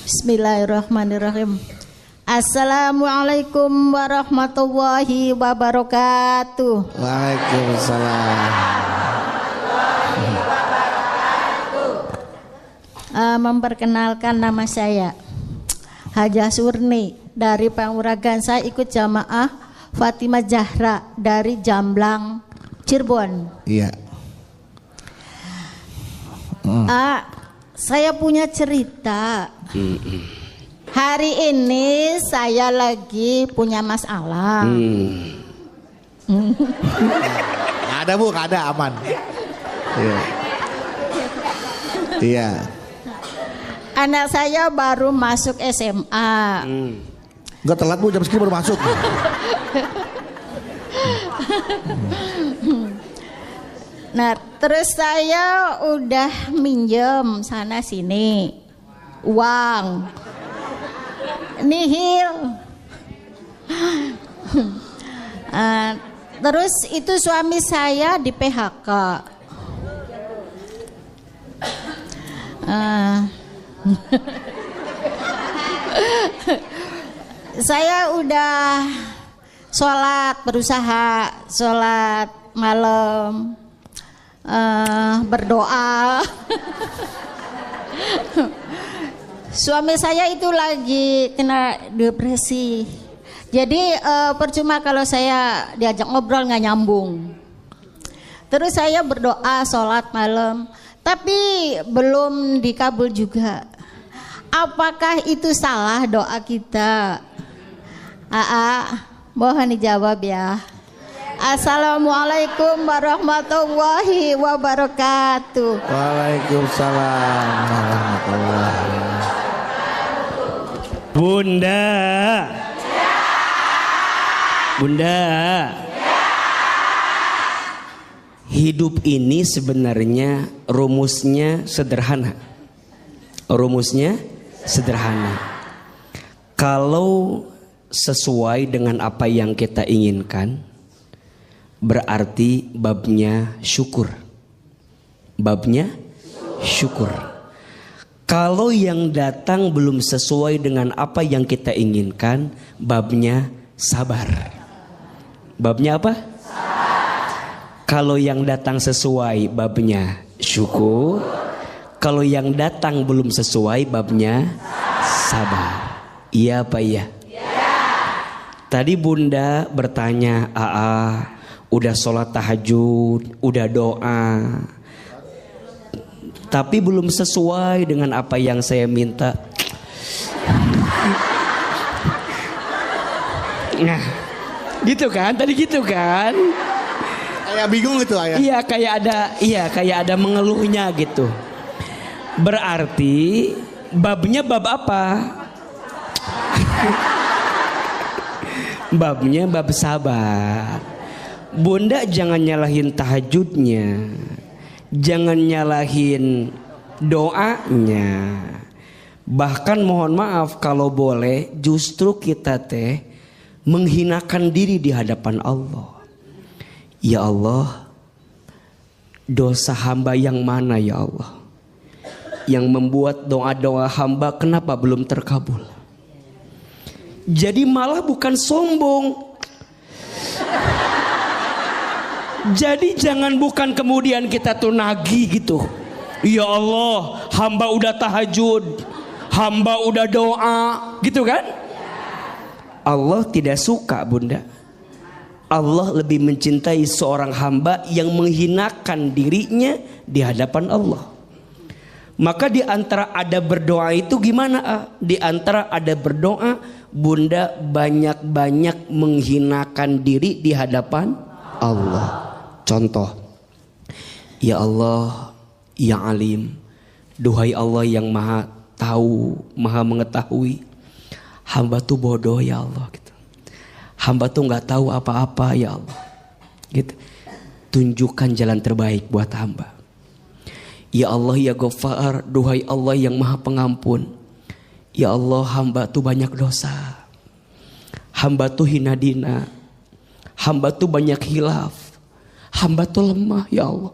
Bismillahirrahmanirrahim. Assalamualaikum warahmatullahi wabarakatuh. Waalaikumsalam. Memperkenalkan, nama saya Hajah Surni dari Panguragan. Saya ikut jamaah Fatimah Zahra dari Jamblang, Cirebon. Iya. Saya punya cerita. Hari ini saya lagi punya masalah. Nggak ada, Bu, nggak ada, aman. Iya. Anak saya baru masuk SMA. Nggak telat, Bu, jam segini baru masuk. Nah, terus saya udah minjem sana sini uang nihil. Terus itu suami saya di PHK. Saya udah berusaha sholat malam, berdoa. Suami saya itu lagi kena depresi. Jadi percuma kalau saya diajak ngobrol nggak nyambung. Terus saya berdoa sholat malam, tapi belum dikabul juga. Apakah itu salah doa kita? Mohon dijawab ya. Assalamualaikum warahmatullahi wabarakatuh. Waalaikumsalam warahmatullahi wabarakatuh. Bunda, hidup ini sebenarnya rumusnya sederhana. Kalau sesuai dengan apa yang kita inginkan, berarti babnya syukur. Kalau yang datang belum sesuai dengan apa yang kita inginkan, babnya sabar. Babnya apa? Kalau yang datang sesuai, babnya syukur. Kalau yang datang belum sesuai, babnya sabar. Iya apa iya? Tadi Bunda bertanya, udah sholat tahajud, udah doa, tapi belum sesuai dengan apa yang saya minta. Nah, gitu kan? Tadi gitu kan? Kayak bingung gitu ayah. Iya, kayak ada mengeluhnya gitu. Berarti babnya bab apa? Babnya bab sabar. Bunda jangan nyalahin tahajudnya, jangan nyalahin doanya. Bahkan mohon maaf kalau boleh, justru kita menghinakan diri di hadapan Allah. Ya Allah, dosa hamba yang mana ya Allah, yang membuat doa-doa hamba kenapa belum terkabul? Jadi malah bukan sombong. Jadi jangan bukan kemudian kita tuh nagih gitu. Ya Allah, hamba udah tahajud, hamba udah doa, gitu kan? Allah tidak suka Bunda. Allah lebih mencintai seorang hamba yang menghinakan dirinya di hadapan Allah. Maka di antara ada berdoa itu gimana? Di antara ada berdoa, Bunda banyak-banyak menghinakan diri di hadapan Allah. Contoh, ya Allah, ya Alim, duhai Allah yang maha tahu, maha mengetahui, hamba tuh bodoh ya Allah gitu. Hamba tuh nggak tahu apa-apa ya Allah gitu. Tunjukkan jalan terbaik buat hamba. Ya Allah ya Ghaffar, duhai Allah yang maha pengampun, ya Allah hamba tuh banyak dosa, hamba tuh hina dina, hamba tuh banyak hilaf, hamba tuh lemah ya Allah.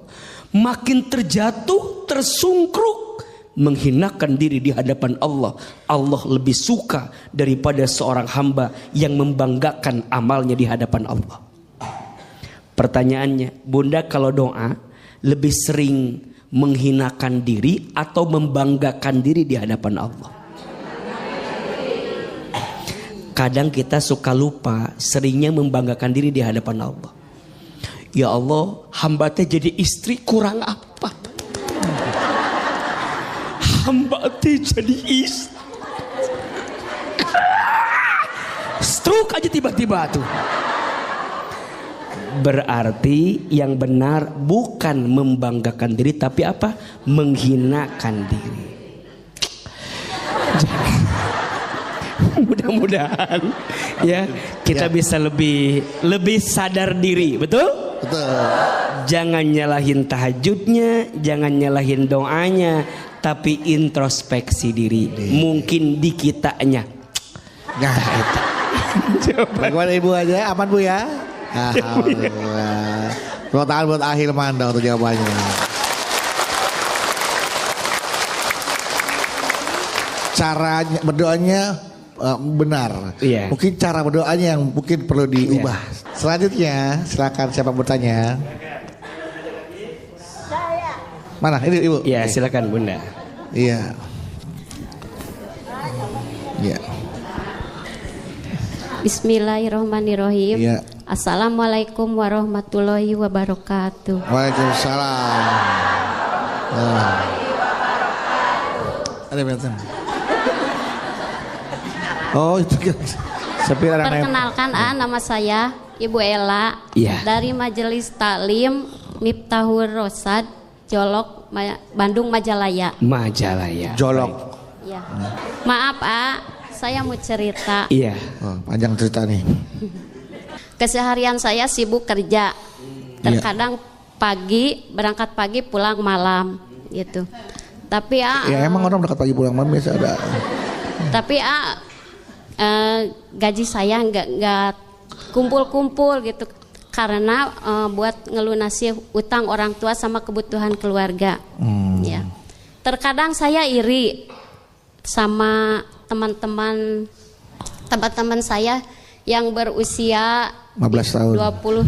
Makin terjatuh, tersungkruk, menghinakan diri di hadapan Allah. Allah lebih suka daripada seorang hamba yang membanggakan amalnya di hadapan Allah. Pertanyaannya, Bunda kalau doa lebih sering menghinakan diri atau membanggakan diri di hadapan Allah? Kadang kita suka lupa, seringnya membanggakan diri di hadapan Allah. Ya Allah, hamba teh jadi istri kurang apa? Hamba teh jadi istri. Stroke aja tiba-tiba tuh. Berarti yang benar bukan membanggakan diri, tapi apa? Menghinakan diri. Mudah-mudahan ya kita bisa lebih sadar diri, betul? Betul. Jangan nyalahin tahajudnya, jangan nyalahin doanya, tapi introspeksi diri. Mungkin di kitanya. Nah, itu. Bagaimana Ibu aja? Aman Bu ya? Alhamdulillah. Tepuk tangan buat Ahil Manda untuk jawabannya. Caranya berdoanya benar. Iya. Mungkin cara berdoanya yang mungkin perlu diubah. Iya. Selanjutnya silakan siapa bertanya. Mana ini Ibu? Iya, silakan Bunda. Iya. Iya. Bismillahirrahmanirrahim. Iya. Assalamualaikum warahmatullahi wabarakatuh. Waalaikumsalam. Ada betul. Oh itu kan. Perkenalkan nama saya Ibu Ella Iya. dari Majelis Taklim Miftahul Rosad Jolok Bandung Majalaya. Majalaya. Jolok. Ya. Maaf saya mau cerita. Iya. Oh, panjang cerita nih. Keseharian saya sibuk kerja. Terkadang pagi berangkat pagi pulang malam gitu. Tapi Ya emang orang berangkat pagi pulang malam biasa ada. Tapi gaji saya nggak kumpul-kumpul gitu karena buat ngelunasi utang orang tua sama kebutuhan keluarga. Ya. Terkadang saya iri sama teman-teman saya yang berusia 15 tahun. 20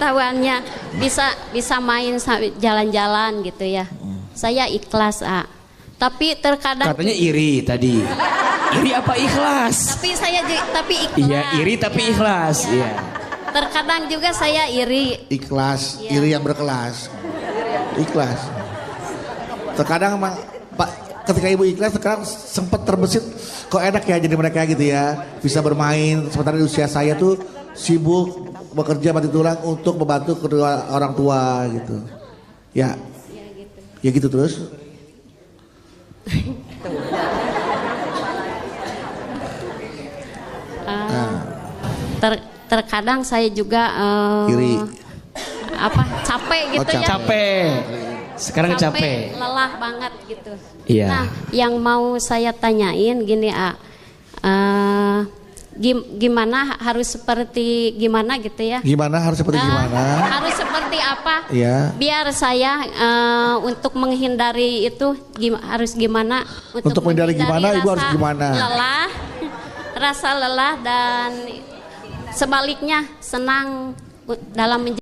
tahunnya bisa main jalan-jalan gitu ya. Saya ikhlas tapi terkadang Katanya iri tadi. Iri apa ikhlas? tapi ikhlas. Iya, iri tapi ikhlas. Iya. Terkadang juga saya iri. Ikhlas, iri yang berkelas. Ikhlas. Terkadang emang ketika ibu ikhlas sekarang sempat terbesit kok enak ya jadi mereka gitu ya bisa bermain sementara di usia saya tuh sibuk bekerja mati tulang untuk membantu kedua orang tua gitu ya gitu terus Terkadang saya juga iri capek gitu ya. Capek. Sekarang capek. Lelah banget gitu. Iya. Nah, yang mau saya tanyain gini gimana harus seperti gimana gitu ya? Gimana harus seperti gimana? Harus seperti apa? Iya. Biar saya untuk menghindari itu harus gimana? Untuk menghindari gimana? Ibu harus gimana? Rasa lelah dan sebaliknya senang dalam